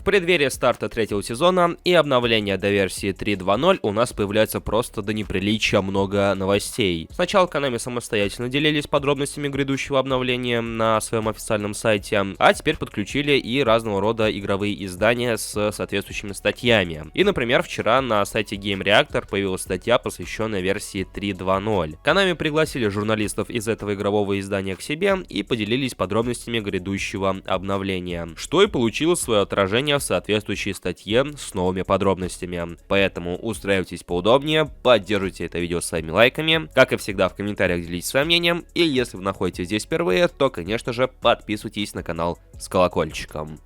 В преддверии старта третьего сезона и обновления до версии 3.2.0 у нас появляется просто до неприличия много новостей. Сначала Konami самостоятельно делились подробностями грядущего обновления на своем официальном сайте, а теперь подключили и разного рода игровые издания с соответствующими статьями. И, например, вчера на сайте Game Reactor появилась статья, посвященная версии 3.2.0. Konami пригласили журналистов из этого игрового издания к себе и поделились подробностями грядущего обновления, что и получило свое отражение в соответствующей статье с новыми подробностями. Поэтому устраивайтесь поудобнее, поддержите это видео своими лайками, как и всегда в комментариях делитесь своим мнением, и если вы находитесь здесь впервые, то, конечно же, подписывайтесь на канал с колокольчиком.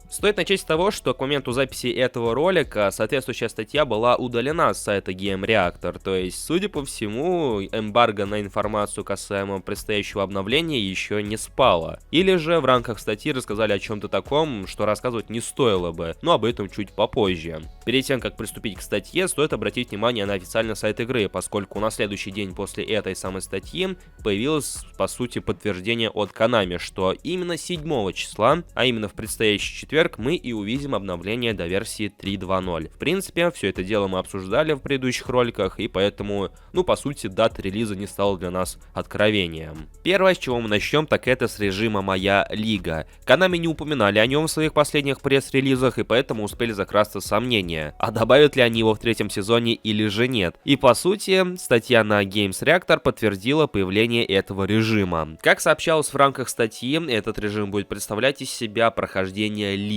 Стоит начать с того, что к моменту записи этого ролика соответствующая статья была удалена с сайта Game Reactor, то есть, судя по всему, эмбарго на информацию касаемо предстоящего обновления еще не спало. Или же в рамках статьи рассказали о чем-то таком, что рассказывать не стоило бы, но об этом чуть попозже. Перед тем, как приступить к статье, стоит обратить внимание на официальный сайт игры, поскольку на следующий день после этой самой статьи появилось, по сути, подтверждение от Konami, что именно 7 числа, а именно в предстоящий четверг, мы и увидим обновление до версии 3.2.0. В принципе, все это дело мы обсуждали в предыдущих роликах, и поэтому, по сути, дата релиза не стала для нас откровением. Первое, с чего мы начнем, так это с режима «Моя Лига». Konami не упоминали о нем в своих последних пресс-релизах, и поэтому успели закрасться сомнения, а добавят ли они его в третьем сезоне или же нет. И по сути, статья на Games Reactor подтвердила появление этого режима. Как сообщалось в рамках статьи, этот режим будет представлять из себя прохождение лиги.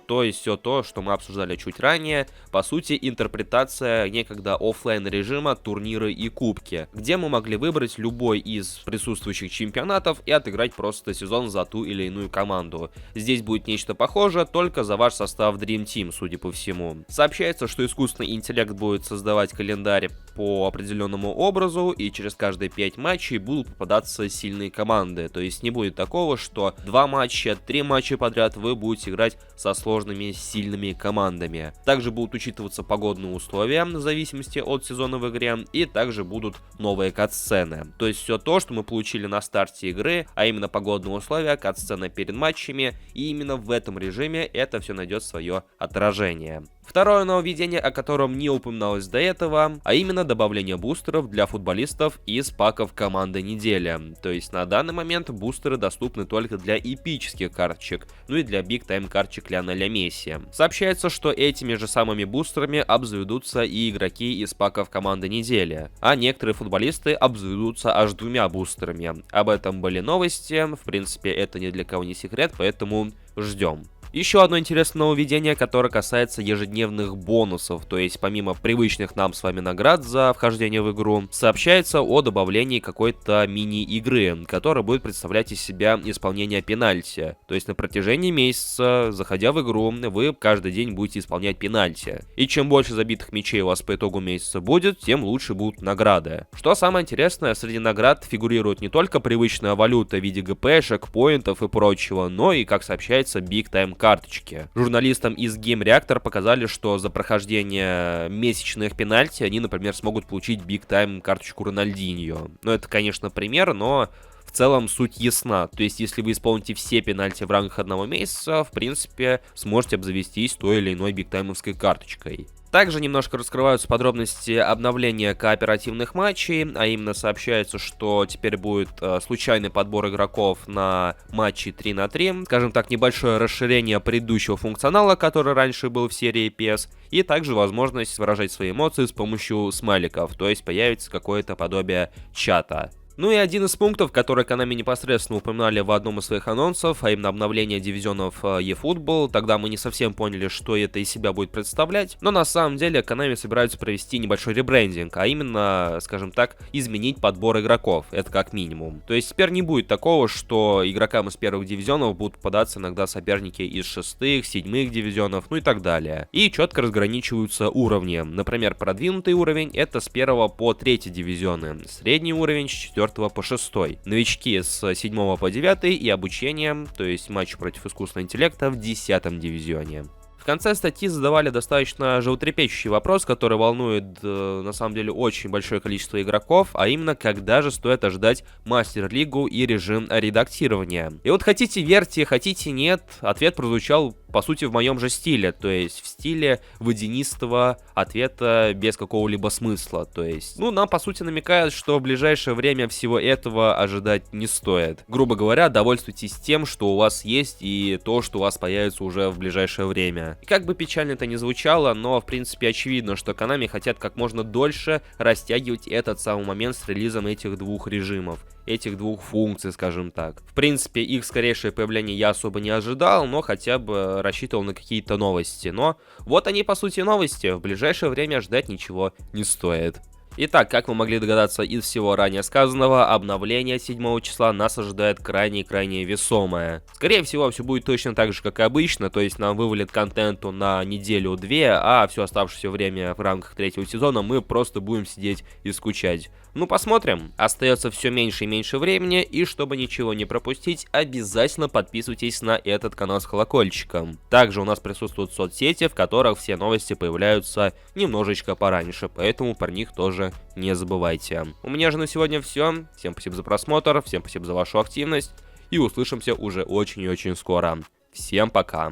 То есть все то, что мы обсуждали чуть ранее, по сути, интерпретация некогда оффлайн режима турниры и кубки, где мы могли выбрать любой из присутствующих чемпионатов и отыграть просто сезон за ту или иную команду. Здесь будет нечто похожее, только за ваш состав Dream Team, судя по всему. Сообщается, что искусственный интеллект будет создавать календарь по определенному образу, и через каждые 5 матчей будут попадаться сильные команды. То есть не будет такого, что 2 матча, 3 матча подряд вы будете играть со сложными, сильными командами. Также будут учитываться погодные условия в зависимости от сезона в игре, и также будут новые кат-сцены. То есть все то, что мы получили на старте игры, а именно погодные условия, кат-сцена перед матчами, и именно в этом режиме это все найдет свое отражение. Второе нововведение, о котором не упоминалось до этого, а именно добавление бустеров для футболистов из паков команды недели. То есть на данный момент бустеры доступны только для эпических карточек, и для Big Time карточек Лионеля Месси. Сообщается, что этими же самыми бустерами обзаведутся и игроки из паков команды недели, а некоторые футболисты обзаведутся аж 2 бустерами. Об этом были новости, в принципе это ни для кого не секрет, поэтому ждем. Еще одно интересное нововведение, которое касается ежедневных бонусов, то есть помимо привычных нам с вами наград за вхождение в игру, сообщается о добавлении какой-то мини-игры, которая будет представлять из себя исполнение пенальти. То есть на протяжении месяца, заходя в игру, вы каждый день будете исполнять пенальти. И чем больше забитых мячей у вас по итогу месяца будет, тем лучше будут награды. Что самое интересное, среди наград фигурирует не только привычная валюта в виде ГПшек, поинтов и прочего, но и, как сообщается, Big Time карточки. Журналистам из Game Reactor показали, что за прохождение месячных пенальти они, например, смогут получить Big Time карточку Рональдиньо. Это, конечно, пример, но в целом суть ясна. То есть, если вы исполните все пенальти в рамках одного месяца, в принципе, сможете обзавестись той или иной бигтаймовской карточкой. Также немножко раскрываются подробности обновления кооперативных матчей, а именно сообщается, что теперь будет случайный подбор игроков на матчи 3 на 3, скажем так, небольшое расширение предыдущего функционала, который раньше был в серии PES, и также возможность выражать свои эмоции с помощью смайликов, то есть появится какое-то подобие чата. И один из пунктов, который Konami непосредственно упоминали в одном из своих анонсов, а именно обновление дивизионов eFootball, тогда мы не совсем поняли, что это из себя будет представлять, но на самом деле Konami собираются провести небольшой ребрендинг, а именно, скажем так, изменить подбор игроков, это как минимум. То есть теперь не будет такого, что игрокам из первых дивизионов будут попадаться иногда соперники из 6-х, 7-х дивизионов, и так далее. И четко разграничиваются уровни. Например, продвинутый уровень это с 1 по 3 дивизионы, средний уровень с 4 по 6, новички с 7 по 9 и обучение, то есть матч против искусственного интеллекта в 10 дивизионе. В конце статьи задавали достаточно животрепещущий вопрос, который волнует на самом деле очень большое количество игроков, а именно, когда же стоит ожидать Мастер-лигу и режим редактирования. И вот хотите верьте, хотите нет, ответ прозвучал по сути в моем же стиле, то есть в стиле водянистого ответа без какого-либо смысла, то есть, ну, нам по сути намекают, что в ближайшее время всего этого ожидать не стоит. Грубо говоря, довольствуйтесь тем, что у вас есть, и то, что у вас появится уже в ближайшее время. И как бы печально это ни звучало, но в принципе очевидно, что Konami хотят как можно дольше растягивать этот самый момент с релизом этих двух режимов, этих двух функций, скажем так. В принципе, их скорейшее появление я особо не ожидал, но хотя бы рассчитывал на какие-то новости. Но вот они, по сути, новости. В ближайшее время ждать ничего не стоит. Итак, как вы могли догадаться из всего ранее сказанного, обновление 7 числа нас ожидает крайне весомое. Скорее всего, все будет точно так же, как и обычно, то есть нам вывалит контенту на неделю-две, а все оставшееся время в рамках третьего сезона мы просто будем сидеть и скучать. Ну, посмотрим. Остается все меньше и меньше времени, и чтобы ничего не пропустить, обязательно подписывайтесь на этот канал с колокольчиком. Также у нас присутствуют соцсети, в которых все новости появляются немножечко пораньше, поэтому про них тоже не забывайте. У меня же на сегодня все. Всем спасибо за просмотр, всем спасибо за вашу активность, и услышимся уже очень и очень скоро. Всем пока.